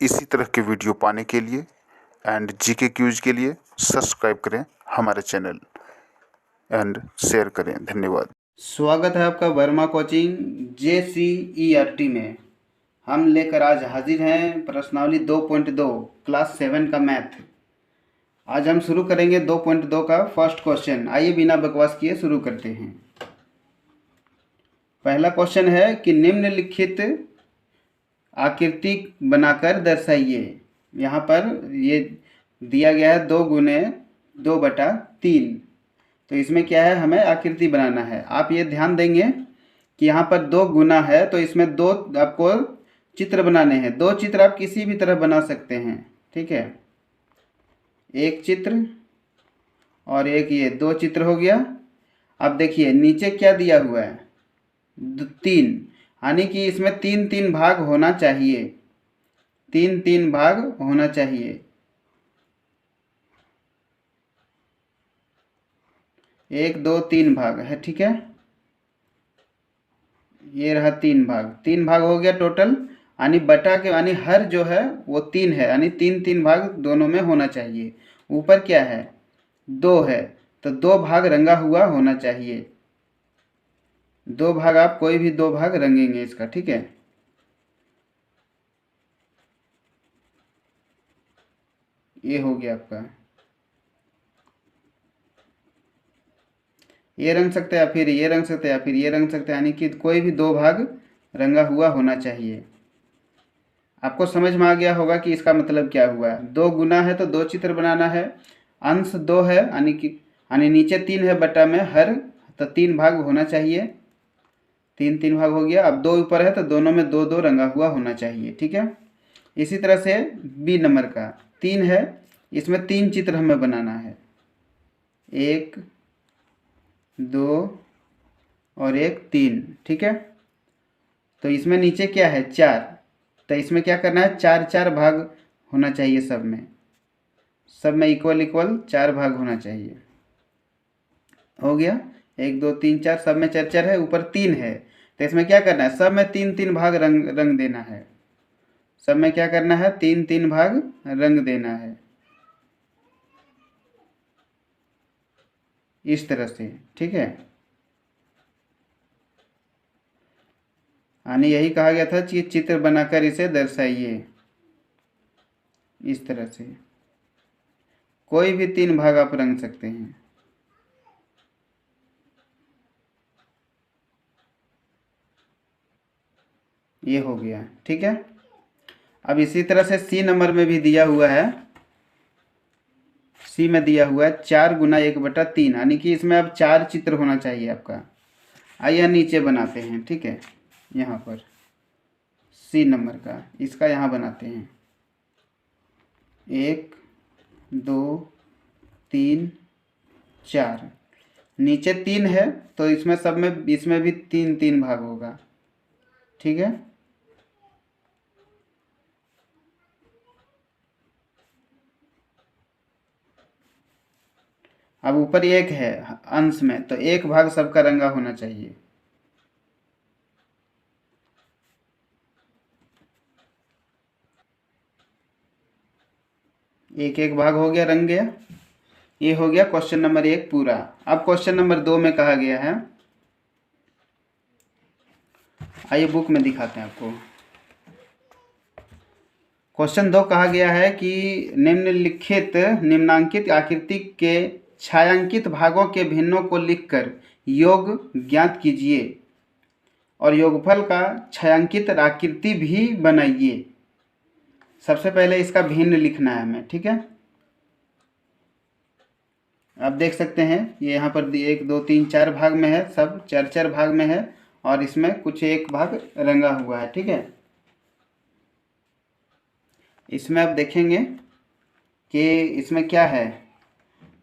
इसी तरह के वीडियो पाने के लिए एंड जीके क्यूज के लिए सब्सक्राइब करें हमारे चैनल एंड शेयर करें। धन्यवाद। स्वागत है आपका वर्मा कोचिंग JCERT में। हम लेकर आज हाजिर हैं प्रश्नावली 2.2 क्लास 7 का मैथ। आज हम शुरू करेंगे 2.2 का फर्स्ट क्वेश्चन। आइए बिना बकवास किए शुरू करते हैं। पहला क्वेश्चन है कि निम्नलिखित आकृति बनाकर दर्शाइए। यहाँ पर ये दिया गया है 2 गुने 2/3। तो इसमें क्या है, हमें आकृति बनाना है। आप ये ध्यान देंगे कि यहाँ पर 2 गुना है तो इसमें 2 आपको चित्र बनाने हैं। 2 चित्र आप किसी भी तरह बना सकते हैं, ठीक है। एक चित्र और एक ये 2 चित्र हो गया। अब देखिए नीचे क्या दिया हुआ है, 3, यानी कि इसमें 3-3 भाग होना चाहिए। 3-3 भाग होना चाहिए। 1 2 3 भाग है, ठीक है। ये रहा 3 भाग। 3 भाग हो गया टोटल, यानी बटा के यानी हर जो है वो 3 है, यानी 3-3 भाग दोनों में होना चाहिए। ऊपर क्या है, 2 है, तो 2 भाग रंगा हुआ होना चाहिए। 2 भाग आप कोई भी 2 भाग रंगेंगे इसका, ठीक है। ये हो गया आपका। ये रंग सकते हैं या फिर ये रंग सकते हैं या फिर ये रंग सकते हैं, यानी कि कोई भी 2 भाग रंगा हुआ होना चाहिए। आपको समझ में आ गया होगा कि इसका मतलब क्या हुआ। 2 गुना है तो 2 चित्र बनाना है। अंश 2 है, यानी नीचे 3 है बटा में हर, तो 3 भाग होना चाहिए। 3-3 भाग हो गया। अब 2 ऊपर है तो दोनों में 2-2 रंगा हुआ होना चाहिए, ठीक है। इसी तरह से बी नंबर का 3 है, इसमें 3 चित्र हमें बनाना है। 1 2 और 1 3, ठीक है। तो इसमें नीचे क्या है, 4, तो इसमें क्या करना है, 4-4 भाग होना चाहिए। सब में इक्वल 4 भाग होना चाहिए। हो गया 1 2 3 4, सब में 4-4 है, ऊपर 3 है, तो इसमें क्या करना है, सब में 3-3 भाग रंग देना है। सब में क्या करना है, 3-3 भाग रंग देना है, इस तरह से, ठीक है। यानी यही कहा गया था कि चित्र बनाकर इसे दर्शाइए इस तरह से। कोई भी 3 भाग आप रंग सकते हैं। ये हो गया, ठीक है। अब इसी तरह से सी नंबर में भी दिया हुआ है। सी में दिया हुआ है 4 गुना 1/3, यानी कि इसमें अब 4 चित्र होना चाहिए आपका। आइए नीचे बनाते हैं, ठीक है। यहाँ पर सी नंबर का इसका यहाँ बनाते हैं। 1 2 3 4, नीचे 3 है तो इसमें सब में इसमें भी 3-3 भाग होगा, ठीक है। अब ऊपर 1 है अंश में, तो 1 भाग सबका रंगा होना चाहिए। एक भाग हो गया, रंग गया। ये हो गया क्वेश्चन नंबर 1 पूरा। अब क्वेश्चन नंबर 2 में कहा गया है, आइए बुक में दिखाते हैं आपको। क्वेश्चन 2 कहा गया है कि निम्नांकित आकृति के छायांकित भागों के भिन्नों को लिखकर योग ज्ञात कीजिए और योगफल का छायांकित आकृति भी बनाइए। सबसे पहले इसका भिन्न लिखना है हमें, ठीक है। आप देख सकते हैं ये यहाँ पर 1 2 3 4 भाग में है, सब 4-4 भाग में है, और इसमें कुछ 1 भाग रंगा हुआ है, ठीक है। इसमें आप देखेंगे कि इसमें क्या है,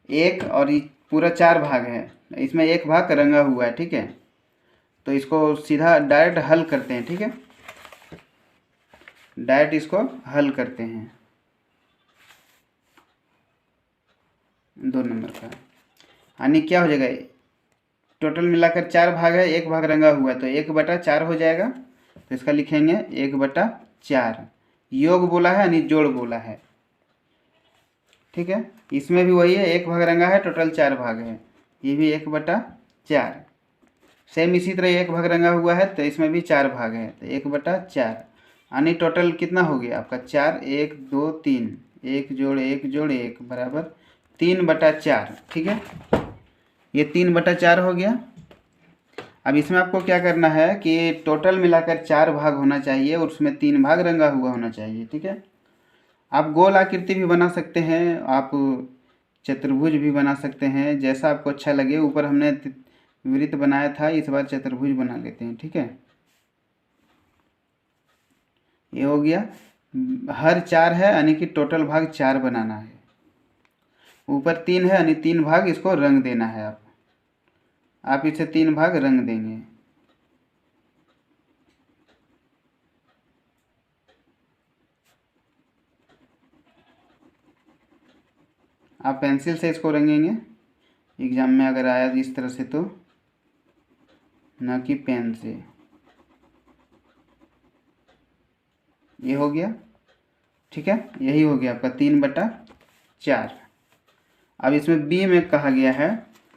1 और पूरा 4 भाग है, इसमें 1 भाग रंगा हुआ है, ठीक है। तो इसको सीधा डायरेक्ट हल करते हैं, ठीक है। डायरेक्ट इसको हल करते हैं। 2 नंबर का यानी क्या हो जाएगा, टोटल मिलाकर 4 भाग है, 1 भाग रंगा हुआ है, तो 1/4 हो जाएगा। तो इसका लिखेंगे 1/4। योग बोला है यानी जोड़ बोला है। ठीक है, इसमें भी वही है, 1 भाग रंगा है, टोटल 4 भाग है, ये भी 1/4। सेम इसी तरह 1 भाग रंगा हुआ है तो इसमें भी 4 भाग है, तो 1/4 यानी टोटल कितना हो गया आपका 4, 1 2 3, 1 जोड़ 1 जोड़ 1 बराबर 3/4। ठीक है, ये 3/4 हो गया। अब इसमें आपको क्या करना है कि टोटल मिलाकर 4 भाग होना चाहिए और उसमें 3 भाग रंगा हुआ होना चाहिए। ठीक है, आप गोल आकृति भी बना सकते हैं, आप चतुर्भुज भी बना सकते हैं, जैसा आपको अच्छा लगे। ऊपर हमने वृत्त बनाया था, इस बार चतुर्भुज बना लेते हैं। ठीक है, ये हो गया। हर 4 है यानी कि टोटल भाग 4 बनाना है। ऊपर 3 है यानी 3 भाग इसको रंग देना है। आप इसे 3 भाग रंग देंगे। आप पेंसिल से इसको रंगेंगे, एग्जाम में अगर आया इस तरह से तो, ना कि पेन से। ये हो गया। ठीक है, यही हो गया आपका 3/4। अब इसमें बी में कहा गया है,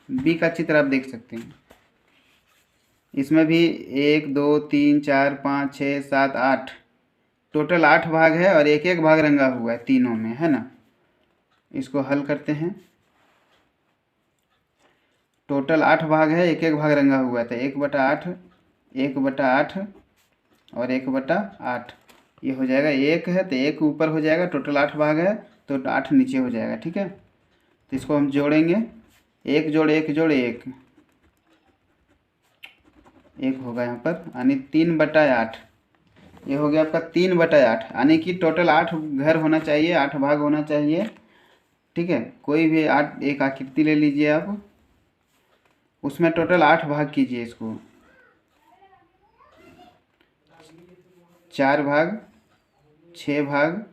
बी का चित्र आप देख सकते हैं। इसमें भी 1 2 3 4 5 6 7 8, टोटल 8 भाग है और एक एक भाग रंगा हुआ है तीनों में, है ना। इसको हल करते हैं। टोटल 8 भाग है, एक एक भाग रंगा हुआ है, तो 1/8, 1/8 और 1/8, ये हो जाएगा 1 है तो 1 ऊपर हो जाएगा। टोटल 8 भाग है तो 8 नीचे हो जाएगा। ठीक है, तो इसको हम जोड़ेंगे, 1 जोड़ 1 जोड़ 1, 1 होगा यहाँ पर, यानी 3/8। ये हो गया आपका 3/8, यानी कि टोटल 8 घर होना चाहिए, 8 भाग होना चाहिए। ठीक है, कोई भी 8 एक आकृति ले लीजिए आप, उसमें टोटल 8 भाग कीजिए इसको। 4 भाग, 6 भाग,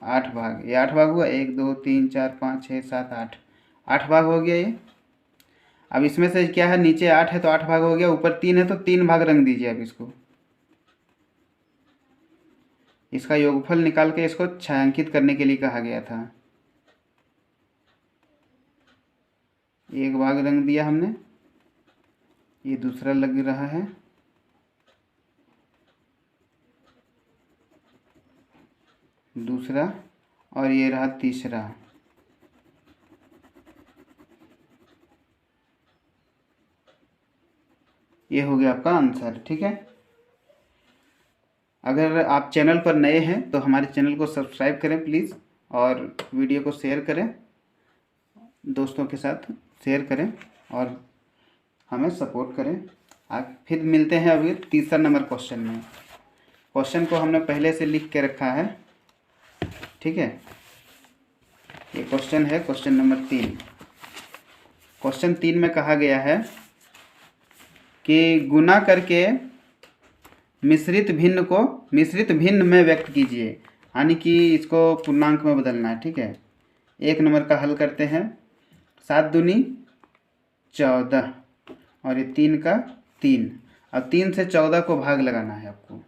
8 भाग, ये 8 भाग हुआ। 1 2 3 4 5 6 7 8, 8 भाग हो गया ये। अब इसमें से क्या है, नीचे 8 है तो 8 भाग हो गया, ऊपर 3 है तो 3 भाग रंग दीजिए। अब इसको, इसका योगफल निकाल के इसको छायांकित करने के लिए कहा गया था। एक भाग रंग दिया हमने, ये दूसरा लग रहा है, दूसरा, और ये रहा तीसरा। ये हो गया आपका आंसर। ठीक है, अगर आप चैनल पर नए हैं तो हमारे चैनल को सब्सक्राइब करें प्लीज़, और वीडियो को शेयर करें, दोस्तों के साथ शेयर करें और हमें सपोर्ट करें। आप फिर मिलते हैं अभी तीसरा नंबर क्वेश्चन में। क्वेश्चन को हमने पहले से लिख के रखा है। ठीक है, ये क्वेश्चन है क्वेश्चन नंबर 3। क्वेश्चन 3 में कहा गया है कि गुना करके मिश्रित भिन्न में व्यक्त कीजिए, यानी कि इसको पूर्णांक में बदलना है। ठीक है, 1 नंबर का हल करते हैं। 7 दूनी 14 और ये 3 का 3। अब 3 से 14 को भाग लगाना है आपको,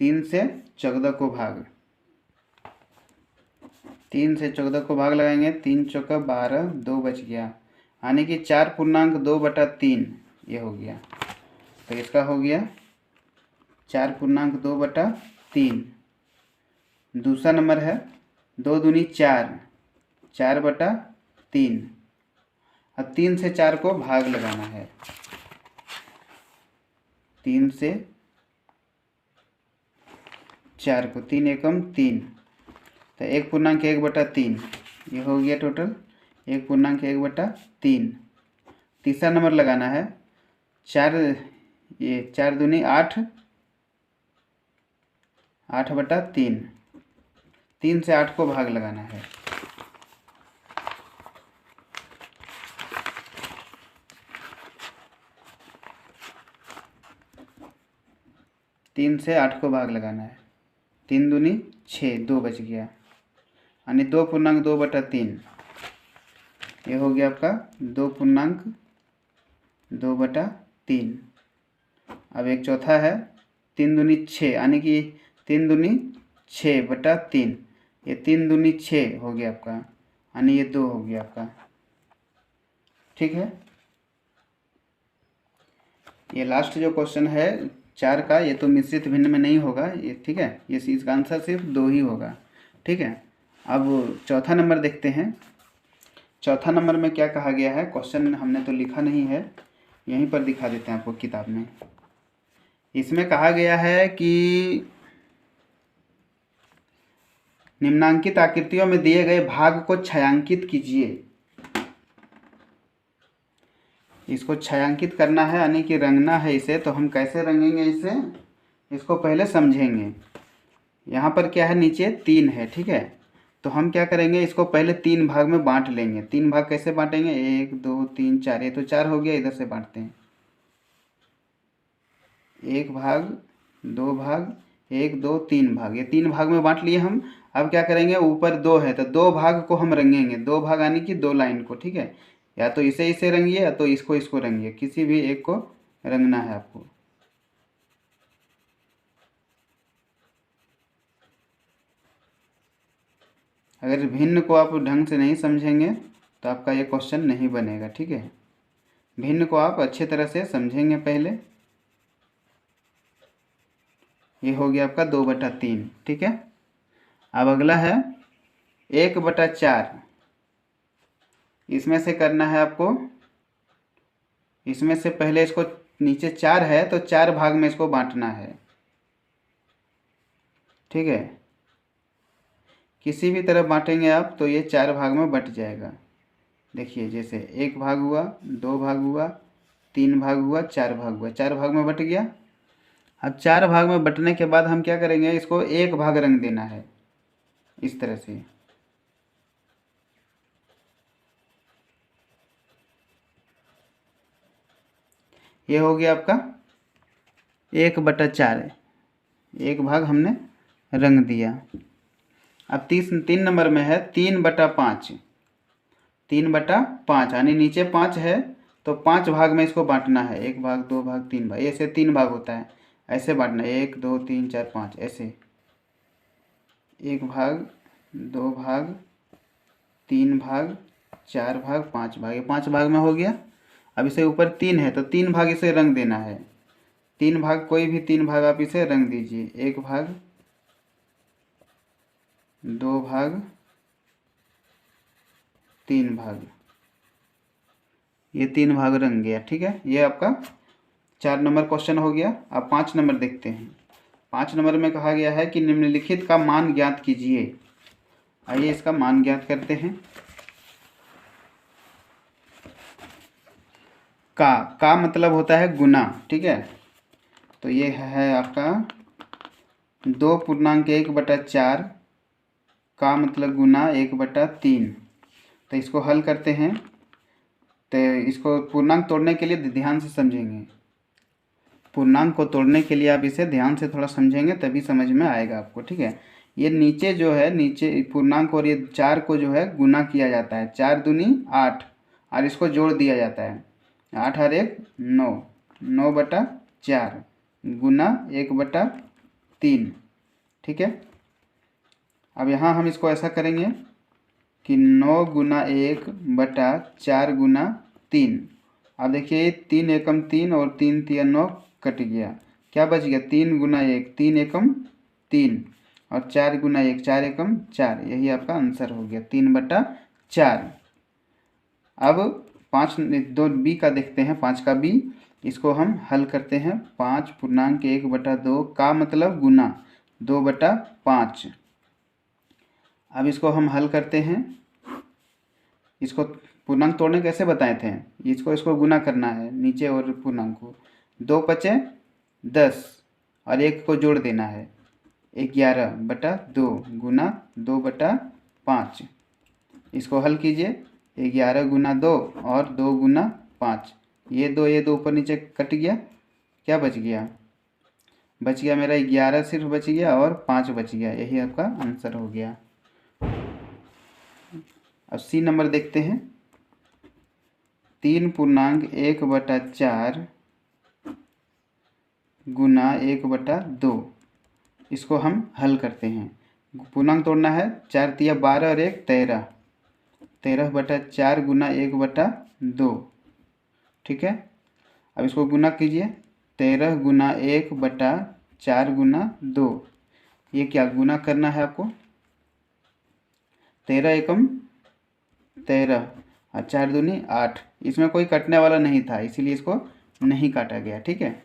3 से 14 को भाग, 3 से 14 को भाग लगाएंगे, 3 चौका 12, 2 बच गया, यानी कि 4/2/3 ये हो गया। तो इसका हो गया 4/2/3। दूसरा नंबर है 2 दूनी 4, 4/3। अब 3 से 4 को भाग लगाना है, 3 से 4 को, 3 एकम 3, तो 1/1/3 ये हो गया टोटल 1/1/3। तीसरा नंबर लगाना है 4, ये 4 दूनी 8, 8/3, 3 से 8 को भाग लगाना है, 3 से 8 को भाग लगाना है, 3 दूनी 6, 2 बच गया, यानी 2/2/3 ये हो गया आपका 2/2/3। अब एक चौथा है 3 दूनी 6, यानी कि 3 दूनी 6/3, ये 3 दूनी 6 हो गया आपका, यानी ये 2 हो गया आपका। ठीक है, ये लास्ट जो क्वेश्चन है 4 का, ये तो मिश्रित भिन्न में नहीं होगा ये। ठीक है, ये इसका आंसर सिर्फ 2 ही होगा। ठीक है, अब चौथा नंबर देखते हैं। चौथा नंबर में क्या कहा गया है, क्वेश्चन हमने तो लिखा नहीं है, यहीं पर दिखा देते हैं आपको किताब में। इसमें कहा गया है कि निम्नांकित आकृतियों में दिए गए भाग को छायांकित कीजिए। इसको छायांकित करना है, यानी कि रंगना है इसे। तो हम कैसे रंगेंगे इसे, इसको पहले समझेंगे। यहाँ पर क्या है, नीचे 3 है। ठीक है, तो हम क्या करेंगे, इसको पहले 3 भाग में बांट लेंगे। 3 भाग कैसे बांटेंगे, 1 2 3 4, ये तो 4 हो गया। इधर से बांटते हैं, 1 भाग, 2 भाग, 1 2 3 भाग, ये 3 भाग में बांट लिए हम। अब क्या करेंगे, ऊपर 2 है तो 2 भाग को हम रंगेंगे। 2 भाग यानी कि 2 लाइन को। ठीक है, या तो इसे रंगिए या तो इसको रंगिए, किसी भी एक को रंगना है आपको। अगर भिन्न को आप ढंग से नहीं समझेंगे तो आपका ये क्वेश्चन नहीं बनेगा। ठीक है, भिन्न को आप अच्छे तरह से समझेंगे पहले। ये हो गया आपका 2/3। ठीक है, अब अगला है 1/4। इसमें से करना है आपको, इसमें से पहले इसको, नीचे 4 है तो 4 भाग में इसको बांटना है। ठीक है, किसी भी तरह बांटेंगे आप तो ये 4 भाग में बट जाएगा। देखिए, जैसे 1 भाग हुआ, 2 भाग हुआ, 3 भाग हुआ, 4 भाग हुआ, 4 भाग में बट गया। अब 4 भाग में बटने के बाद हम क्या करेंगे, इसको 1 भाग रंग देना है इस तरह से। ये हो गया आपका 1/4, 1 भाग हमने रंग दिया। अब 3 नंबर में है 3/5। 3/5 यानी नीचे 5 है तो 5 भाग में इसको बांटना है। 1 भाग, 2 भाग, 3 भाग, ऐसे 3 भाग होता है, ऐसे बांटना है। 1 2 3 4 5, ऐसे 1 भाग, 2 भाग, 3 भाग, 4 भाग, 5 भाग, ये 5 भाग में हो गया। अब इसे ऊपर 3 है तो 3 भाग इसे रंग देना है। 3 भाग, कोई भी 3 भाग आप इसे रंग दीजिए। 1 भाग, 2 भाग, 3 भाग, ये 3 भाग रंग गया। ठीक है, ये आपका 4 नंबर क्वेश्चन हो गया। अब 5 नंबर देखते हैं। 5 नंबर में कहा गया है कि निम्नलिखित का मान ज्ञात कीजिए। आइए इसका मान ज्ञात करते हैं। का मतलब होता है गुना। ठीक है, तो ये है आपका 2.1/4, का मतलब गुना 1/3। तो इसको हल करते हैं। तो इसको पूर्णांक तोड़ने के लिए ध्यान से समझेंगे। पूर्णांक को तोड़ने के लिए आप इसे ध्यान से थोड़ा समझेंगे तभी समझ में आएगा आपको। ठीक है, ये नीचे जो है, नीचे पूर्णांक और ये 4 को जो है गुना किया जाता है। 4 दूनी 8 और इसको जोड़ दिया जाता है। 8 और 1 9, 9/4 गुना 1/3। ठीक है, अब यहाँ हम इसको ऐसा करेंगे कि 9 गुना 1/4 गुना 3। अब देखिए 3 एकम 3 और 3 3 9 कट गया, क्या बच गया, 3 गुना 1 3 एकम 3 और 4 गुना 1 4 एकम 4। यही आपका आंसर हो गया 3/4। अब 5 2 बी का देखते हैं। 5 का बी, इसको हम हल करते हैं। 5.1/2 का मतलब गुना 2/5। अब इसको हम हल करते हैं। इसको पूर्णांक तोड़ने कैसे बताए थे, इसको गुना करना है नीचे और पूर्णांक को। 2 पचे 10 और 1 को जोड़ देना है। 11/2 गुना 2/5। इसको हल कीजिए। 11 गुना 2 और 2 गुना 5, ये 2 ऊपर नीचे कट गया, क्या बच गया, बच गया मेरा 11 सिर्फ बच गया और 5 बच गया। यही आपका आंसर हो गया। अब सी नंबर देखते हैं। 3.1/4 गुना 1/2, इसको हम हल करते हैं। पूर्णांक तोड़ना है, 4 तिया 12 और 1 13, 13/4 गुना 1/2, ठीक है। अब इसको गुना कीजिए, 13 गुना 1/4 गुना 2, ये क्या गुना करना है आपको, 13 एकम 13 और 4 दूनी 8। इसमें कोई कटने वाला नहीं था इसीलिए इसको नहीं काटा गया, ठीक है।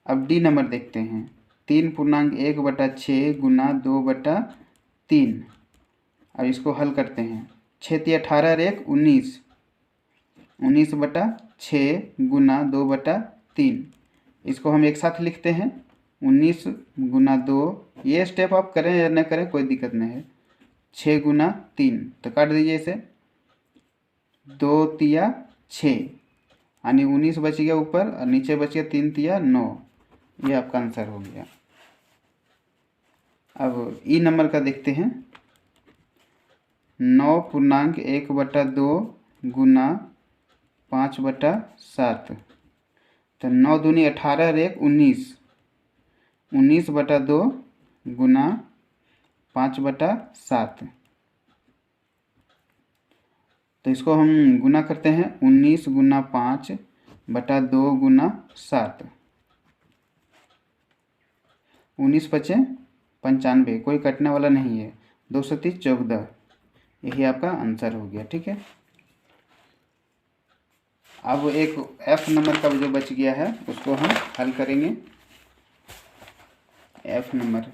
अब डी नंबर देखते हैं, 3.1/6 गुना 2/3। अब इसको हल करते हैं, 6 तिया 18 और 1 19, 19/6 गुना 2/3। इसको हम एक साथ लिखते हैं, 19 गुना 2, ये स्टेप आप करें या न करें कोई दिक्कत नहीं है। 6 गुना 3, तो काट दीजिए इसे, 2 तिया 6 यानी 19 बच गया ऊपर और नीचे बच गया 3 तिया 9, ये आपका आंसर हो गया। अब ई नंबर का देखते हैं, 9.1/2 गुना 5/7, तो 9 दूनी 18 और 1 19, 19/2 गुना 5/7। तो इसको हम गुना करते हैं, 19 गुना 5/2 गुना 7, 19 पचे 95, कोई कटने वाला नहीं है, 230 14, यही आपका आंसर हो गया, ठीक है। अब एक एफ नंबर का जो बच गया है उसको हम हल करेंगे। एफ नंबर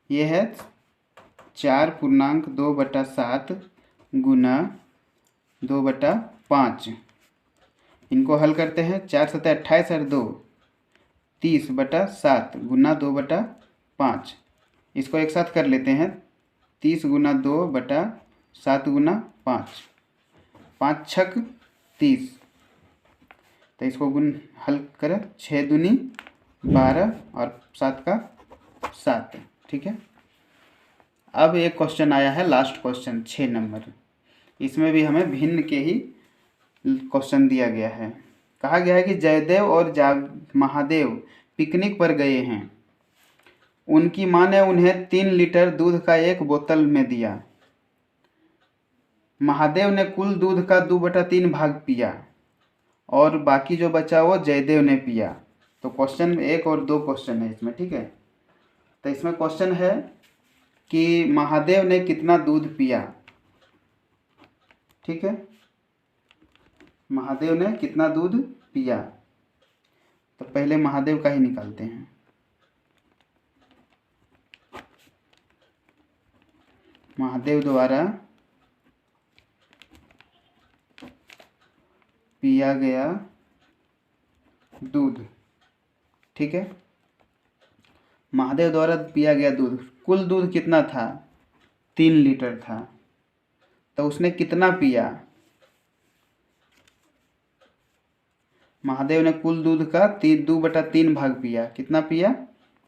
ये है 4.2/7 गुना 2/5। इनको हल करते हैं, 4 7 28 और 2 30/7 गुना 2/5। इसको एक साथ कर लेते हैं, 30 गुना 2/7 गुना 5, 5 छक 30। तो इसको हल करें, 6 दूनी 12 और 7 का 7, ठीक है। अब एक क्वेश्चन आया है, लास्ट क्वेश्चन 6 नंबर। इसमें भी हमें भिन्न के ही क्वेश्चन दिया गया है। कहा गया है कि जयदेव और महादेव पिकनिक पर गए हैं। उनकी माँ ने उन्हें 3 लीटर दूध का एक बोतल में दिया। महादेव ने कुल दूध का 2/3 भाग पिया और बाकी जो बचा वो जयदेव ने पिया। तो क्वेश्चन 1 और 2 क्वेश्चन है इसमें, ठीक है। तो इसमें क्वेश्चन है कि महादेव ने कितना दूध पिया, ठीक है। महादेव ने कितना दूध पिया, तो पहले महादेव का ही निकालते हैं। महादेव द्वारा पिया गया दूध, ठीक है। महादेव द्वारा पिया गया दूध, कुल दूध कितना था, 3 लीटर था। तो उसने कितना पिया, महादेव ने कुल दूध का 2/3 भाग पिया। कितना पिया,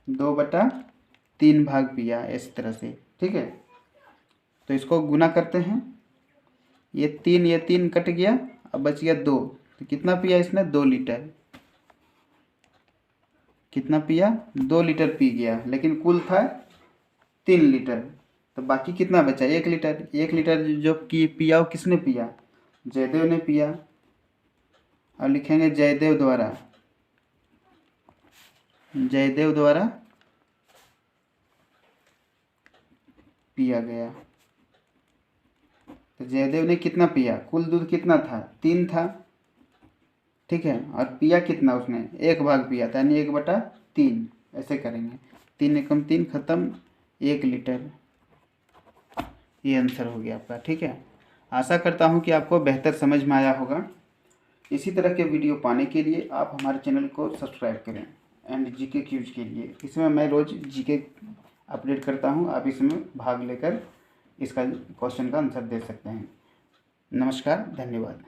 2/3 भाग पिया, इस तरह से, ठीक है। तो इसको गुना करते हैं, ये 3 कट गया, अब बच गया 2। तो कितना पिया इसने, 2 लीटर। कितना पिया, 2 लीटर पी गया, लेकिन कुल था 3 लीटर। तो बाकी कितना बचा, 1 लीटर। 1 लीटर जो कि पिया वो किसने पिया, जयदेव ने पिया। और लिखेंगे जयदेव द्वारा पिया गया। तो जयदेव ने कितना पिया, कुल दूध कितना था, 3 था, ठीक है। और पिया कितना उसने, 1 भाग पिया था, यानी 1/3। ऐसे करेंगे, 3 एकम 3 खत्म, 1 लीटर। ये आंसर हो गया आपका, ठीक है। आशा करता हूँ कि आपको बेहतर समझ में आया होगा। इसी तरह के वीडियो पाने के लिए आप हमारे चैनल को सब्सक्राइब करें। एंड जीके क्यूज के लिए, इसमें मैं रोज़ जीके अपडेट करता हूँ, आप इसमें भाग लेकर इसका क्वेश्चन का आंसर दे सकते हैं। नमस्कार, धन्यवाद।